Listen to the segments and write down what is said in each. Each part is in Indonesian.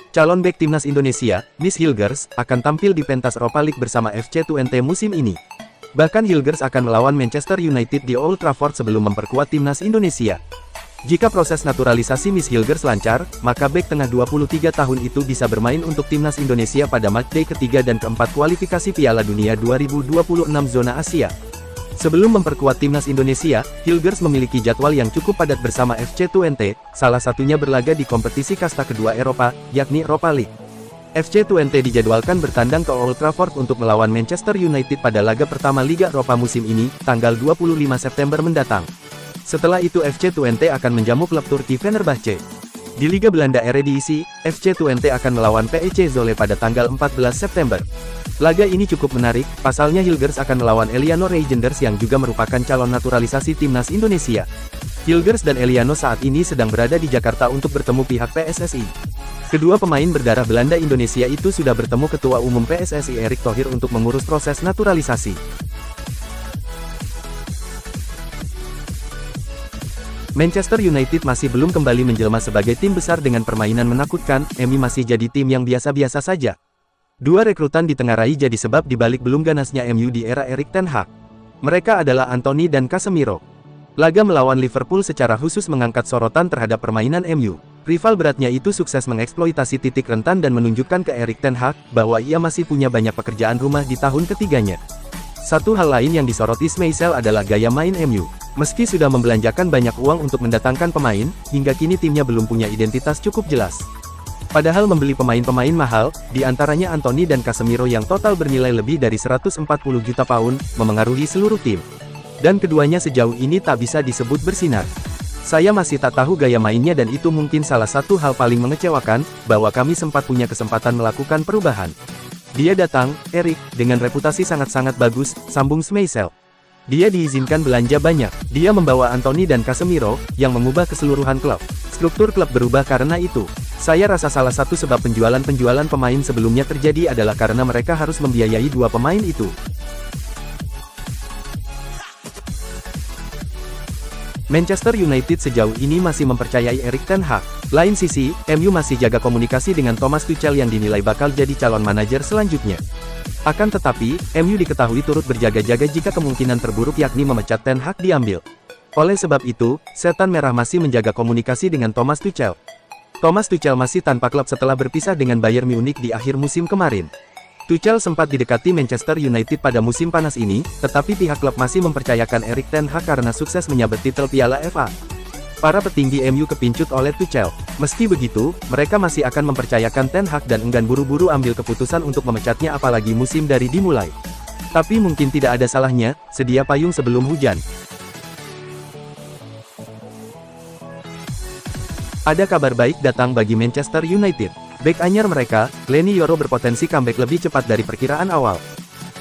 Calon bek timnas Indonesia, Miss Hilgers, akan tampil di pentas Europa League bersama FC Twente musim ini. Bahkan Hilgers akan melawan Manchester United di Old Trafford sebelum memperkuat timnas Indonesia. Jika proses naturalisasi Miss Hilgers lancar, maka bek tengah 23 tahun itu bisa bermain untuk timnas Indonesia pada matchday ketiga dan keempat kualifikasi Piala Dunia 2026 zona Asia. Sebelum memperkuat timnas Indonesia, Hilgers memiliki jadwal yang cukup padat bersama FC Twente, salah satunya berlaga di kompetisi kasta kedua Eropa, yakni Europa League. FC Twente dijadwalkan bertandang ke Old Trafford untuk melawan Manchester United pada laga pertama Liga Eropa musim ini, tanggal 25 September mendatang. Setelah itu FC Twente akan menjamu klub Turki Fenerbahce. Di Liga Belanda Eredivisie, FC Twente akan melawan PEC Zwolle pada tanggal 14 September. Laga ini cukup menarik, pasalnya Hilgers akan melawan Eliano Reijnders yang juga merupakan calon naturalisasi timnas Indonesia. Hilgers dan Eliano saat ini sedang berada di Jakarta untuk bertemu pihak PSSI. Kedua pemain berdarah Belanda Indonesia itu sudah bertemu Ketua Umum PSSI Erick Thohir untuk mengurus proses naturalisasi. Manchester United masih belum kembali menjelma sebagai tim besar dengan permainan menakutkan, MU masih jadi tim yang biasa-biasa saja. Dua rekrutan ditengarai jadi sebab dibalik belum ganasnya MU di era Erik ten Hag. Mereka adalah Anthony dan Casemiro. Laga melawan Liverpool secara khusus mengangkat sorotan terhadap permainan MU. Rival beratnya itu sukses mengeksploitasi titik rentan dan menunjukkan ke Erik ten Hag bahwa ia masih punya banyak pekerjaan rumah di tahun ketiganya. Satu hal lain yang disoroti Schmeichel adalah gaya main MU. Meski sudah membelanjakan banyak uang untuk mendatangkan pemain, hingga kini timnya belum punya identitas cukup jelas. Padahal membeli pemain-pemain mahal, di antaranya Anthony dan Casemiro yang total bernilai lebih dari 140 juta pound, memengaruhi seluruh tim. Dan keduanya sejauh ini tak bisa disebut bersinar. Saya masih tak tahu gaya mainnya dan itu mungkin salah satu hal paling mengecewakan, bahwa kami sempat punya kesempatan melakukan perubahan. Dia datang, Erik, dengan reputasi sangat-sangat bagus, sambung Schmeichel. Dia diizinkan belanja banyak. Dia membawa Anthony dan Casemiro, yang mengubah keseluruhan klub. Struktur klub berubah karena itu. Saya rasa salah satu sebab penjualan pemain sebelumnya terjadi adalah karena mereka harus membiayai dua pemain itu. Manchester United sejauh ini masih mempercayai Erik ten Hag. Lain sisi, MU masih jaga komunikasi dengan Thomas Tuchel yang dinilai bakal jadi calon manajer selanjutnya. Akan tetapi, MU diketahui turut berjaga-jaga jika kemungkinan terburuk yakni memecat ten Hag diambil. Oleh sebab itu, Setan Merah masih menjaga komunikasi dengan Thomas Tuchel. Thomas Tuchel masih tanpa klub setelah berpisah dengan Bayern Munich di akhir musim kemarin. Tuchel sempat didekati Manchester United pada musim panas ini, tetapi pihak klub masih mempercayakan Erik ten Hag karena sukses menyabet titel Piala FA. Para petinggi MU kepincut oleh Tuchel. Meski begitu, mereka masih akan mempercayakan ten Hag dan enggan buru-buru ambil keputusan untuk memecatnya apalagi musim dari dimulai. Tapi mungkin tidak ada salahnya, sedia payung sebelum hujan. Ada kabar baik datang bagi Manchester United. Bek anyar mereka, Leny Yoro berpotensi comeback lebih cepat dari perkiraan awal.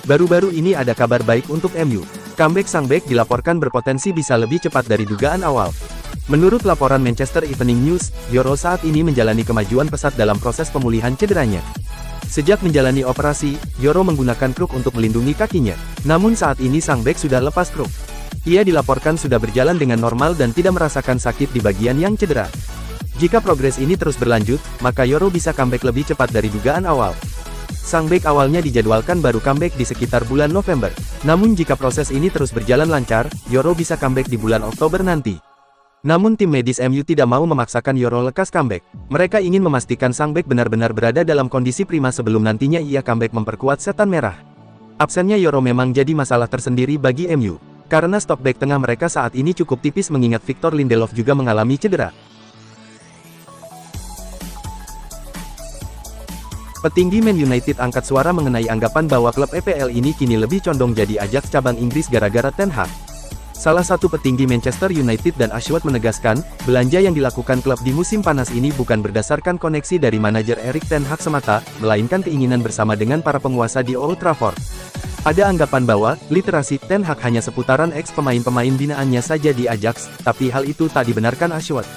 Baru-baru ini ada kabar baik untuk MU. Comeback sang bek dilaporkan berpotensi bisa lebih cepat dari dugaan awal. Menurut laporan Manchester Evening News, Yoro saat ini menjalani kemajuan pesat dalam proses pemulihan cederanya. Sejak menjalani operasi, Yoro menggunakan kruk untuk melindungi kakinya. Namun saat ini sang bek sudah lepas kruk. Ia dilaporkan sudah berjalan dengan normal dan tidak merasakan sakit di bagian yang cedera. Jika progres ini terus berlanjut, maka Yoro bisa comeback lebih cepat dari dugaan awal. Sang bek awalnya dijadwalkan baru comeback di sekitar bulan November. Namun jika proses ini terus berjalan lancar, Yoro bisa comeback di bulan Oktober nanti. Namun tim medis MU tidak mau memaksakan Yoro lekas comeback. Mereka ingin memastikan sang bek benar-benar berada dalam kondisi prima sebelum nantinya ia comeback memperkuat Setan Merah. Absennya Yoro memang jadi masalah tersendiri bagi MU. Karena stok bek tengah mereka saat ini cukup tipis mengingat Victor Lindelof juga mengalami cedera. Petinggi Man United angkat suara mengenai anggapan bahwa klub EPL ini kini lebih condong jadi Ajax cabang Inggris gara-gara ten Hag. Salah satu petinggi Manchester United dan Ashworth menegaskan, belanja yang dilakukan klub di musim panas ini bukan berdasarkan koneksi dari manajer Erik ten Hag semata, melainkan keinginan bersama dengan para penguasa di Old Trafford. Ada anggapan bahwa, literasi ten Hag hanya seputaran pemain-pemain binaannya saja di Ajax, tapi hal itu tak dibenarkan Ashworth.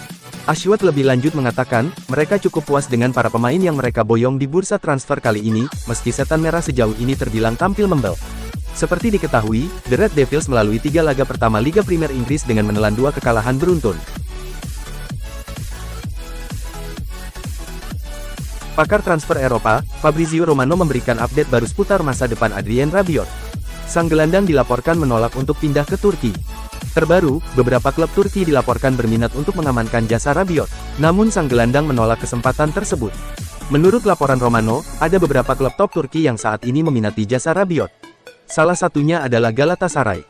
Ashworth lebih lanjut mengatakan, mereka cukup puas dengan para pemain yang mereka boyong di bursa transfer kali ini, meski Setan Merah sejauh ini terbilang tampil membel. Seperti diketahui, The Red Devils melalui 3 laga pertama Liga Primer Inggris dengan menelan 2 kekalahan beruntun. Pakar transfer Eropa, Fabrizio Romano memberikan update baru seputar masa depan Adrien Rabiot. Sang gelandang dilaporkan menolak untuk pindah ke Turki. Terbaru, beberapa klub Turki dilaporkan berminat untuk mengamankan jasa Rabiot. Namun sang gelandang menolak kesempatan tersebut. Menurut laporan Romano, ada beberapa klub top Turki yang saat ini meminati jasa Rabiot. Salah satunya adalah Galatasaray.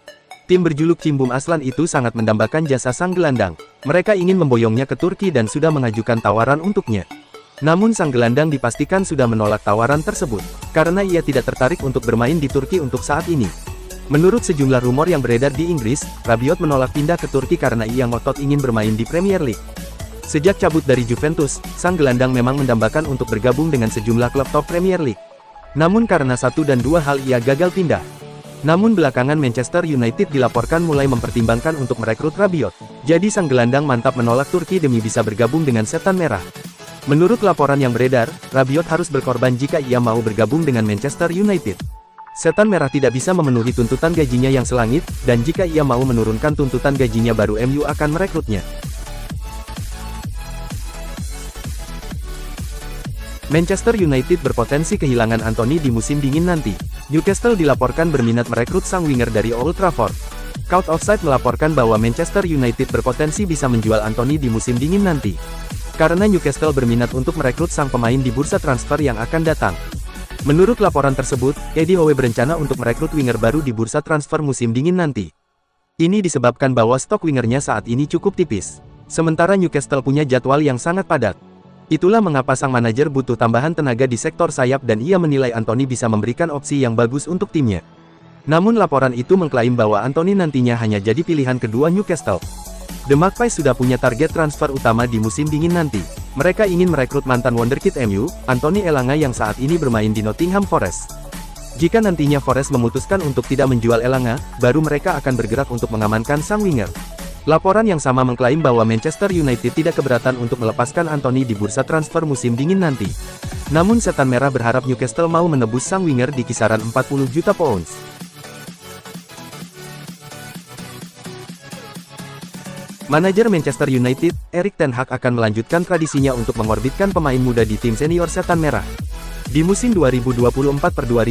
Tim berjuluk Cimbum Aslan itu sangat mendambakan jasa sang gelandang. Mereka ingin memboyongnya ke Turki dan sudah mengajukan tawaran untuknya. Namun sang gelandang dipastikan sudah menolak tawaran tersebut, karena ia tidak tertarik untuk bermain di Turki untuk saat ini. Menurut sejumlah rumor yang beredar di Inggris, Rabiot menolak pindah ke Turki karena ia ngotot ingin bermain di Premier League. Sejak cabut dari Juventus, sang gelandang memang mendambakan untuk bergabung dengan sejumlah klub top Premier League. Namun karena satu dan dua hal ia gagal pindah. Namun belakangan Manchester United dilaporkan mulai mempertimbangkan untuk merekrut Rabiot. Jadi sang gelandang mantap menolak Turki demi bisa bergabung dengan Setan Merah. Menurut laporan yang beredar, Rabiot harus berkorban jika ia mau bergabung dengan Manchester United. Setan Merah tidak bisa memenuhi tuntutan gajinya yang selangit, dan jika ia mau menurunkan tuntutan gajinya baru MU akan merekrutnya. Manchester United berpotensi kehilangan Anthony di musim dingin nanti. Newcastle dilaporkan berminat merekrut sang winger dari Old Trafford. Count Offside melaporkan bahwa Manchester United berpotensi bisa menjual Anthony di musim dingin nanti. Karena Newcastle berminat untuk merekrut sang pemain di bursa transfer yang akan datang. Menurut laporan tersebut, Eddie Howe berencana untuk merekrut winger baru di bursa transfer musim dingin nanti. Ini disebabkan bahwa stok wingernya saat ini cukup tipis. Sementara Newcastle punya jadwal yang sangat padat. Itulah mengapa sang manajer butuh tambahan tenaga di sektor sayap dan ia menilai Anthony bisa memberikan opsi yang bagus untuk timnya. Namun laporan itu mengklaim bahwa Anthony nantinya hanya jadi pilihan kedua Newcastle. The Magpies sudah punya target transfer utama di musim dingin nanti. Mereka ingin merekrut mantan wonderkid MU, Anthony Elanga yang saat ini bermain di Nottingham Forest. Jika nantinya Forest memutuskan untuk tidak menjual Elanga, baru mereka akan bergerak untuk mengamankan sang winger. Laporan yang sama mengklaim bahwa Manchester United tidak keberatan untuk melepaskan Anthony di bursa transfer musim dingin nanti. Namun Setan Merah berharap Newcastle mau menebus sang winger di kisaran 40 juta pounds. Manajer Manchester United, Erik ten Hag akan melanjutkan tradisinya untuk mengorbitkan pemain muda di tim senior Setan Merah. Di musim 2024-2025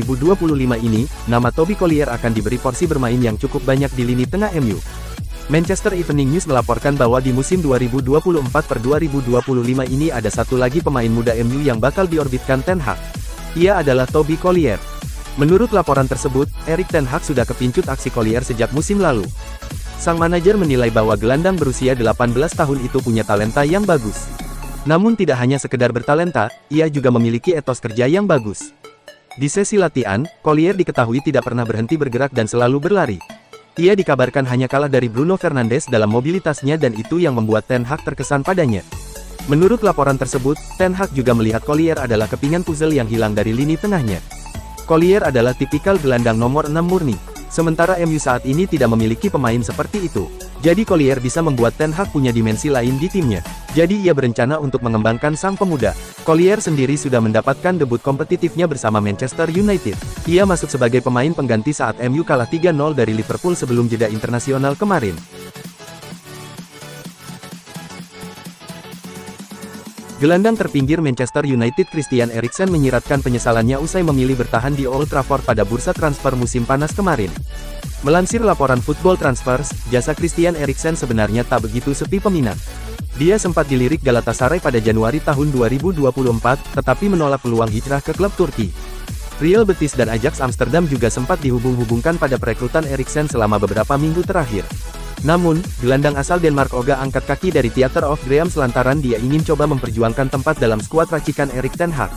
ini, nama Toby Collier akan diberi porsi bermain yang cukup banyak di lini tengah MU. Manchester Evening News melaporkan bahwa di musim 2024-2025 ini ada satu lagi pemain muda MU yang bakal diorbitkan ten Hag. Ia adalah Toby Collier. Menurut laporan tersebut, Erik ten Hag sudah kepincut aksi Collier sejak musim lalu. Sang manajer menilai bahwa gelandang berusia 18 tahun itu punya talenta yang bagus. Namun tidak hanya sekedar bertalenta, ia juga memiliki etos kerja yang bagus. Di sesi latihan, Collier diketahui tidak pernah berhenti bergerak dan selalu berlari. Ia dikabarkan hanya kalah dari Bruno Fernandes dalam mobilitasnya dan itu yang membuat ten Hag terkesan padanya. Menurut laporan tersebut, ten Hag juga melihat Collier adalah kepingan puzzle yang hilang dari lini tengahnya. Collier adalah tipikal gelandang nomor 6 murni. Sementara MU saat ini tidak memiliki pemain seperti itu. Jadi Collier bisa membuat ten Hag punya dimensi lain di timnya. Jadi ia berencana untuk mengembangkan sang pemuda. Collier sendiri sudah mendapatkan debut kompetitifnya bersama Manchester United. Ia masuk sebagai pemain pengganti saat MU kalah 3-0 dari Liverpool sebelum jeda internasional kemarin. Gelandang terpinggir Manchester United Christian Eriksen menyiratkan penyesalannya usai memilih bertahan di Old Trafford pada bursa transfer musim panas kemarin. Melansir laporan Football Transfers, jasa Christian Eriksen sebenarnya tak begitu sepi peminat. Dia sempat dilirik Galatasaray pada Januari tahun 2024, tetapi menolak peluang hijrah ke klub Turki. Real Betis dan Ajax Amsterdam juga sempat dihubung-hubungkan pada perekrutan Eriksen selama beberapa minggu terakhir. Namun, gelandang asal Denmark ogah angkat kaki dari Theatre of Dreams lantaran dia ingin coba memperjuangkan tempat dalam skuad racikan Erik ten Hag.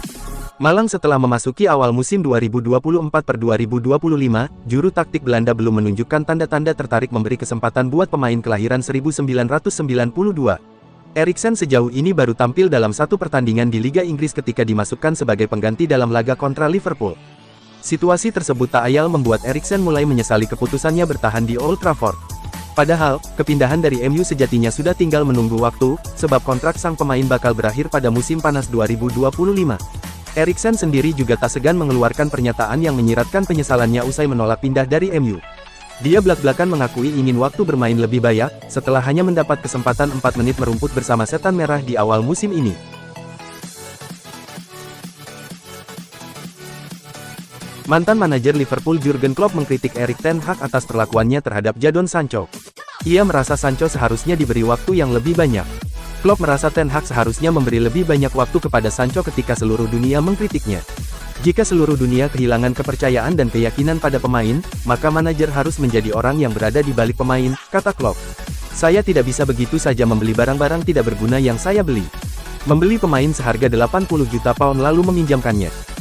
Malang setelah memasuki awal musim 2024-2025, juru taktik Belanda belum menunjukkan tanda-tanda tertarik memberi kesempatan buat pemain kelahiran 1992. Eriksen sejauh ini baru tampil dalam satu pertandingan di Liga Inggris ketika dimasukkan sebagai pengganti dalam laga kontra Liverpool. Situasi tersebut tak ayal membuat Eriksen mulai menyesali keputusannya bertahan di Old Trafford. Padahal, kepindahan dari MU sejatinya sudah tinggal menunggu waktu, sebab kontrak sang pemain bakal berakhir pada musim panas 2025. Eriksen sendiri juga tak segan mengeluarkan pernyataan yang menyiratkan penyesalannya usai menolak pindah dari MU. Dia belak-belakan mengakui ingin waktu bermain lebih banyak, setelah hanya mendapat kesempatan 4 menit merumput bersama Setan Merah di awal musim ini. Mantan manajer Liverpool Jurgen Klopp mengkritik Erik ten Hag atas perlakuannya terhadap Jadon Sancho. Ia merasa Sancho seharusnya diberi waktu yang lebih banyak. Klopp merasa ten Hag seharusnya memberi lebih banyak waktu kepada Sancho ketika seluruh dunia mengkritiknya. Jika seluruh dunia kehilangan kepercayaan dan keyakinan pada pemain, maka manajer harus menjadi orang yang berada di balik pemain, kata Klopp. Saya tidak bisa begitu saja membeli barang-barang tidak berguna yang saya beli. Membeli pemain seharga 80 juta pound lalu meminjamkannya.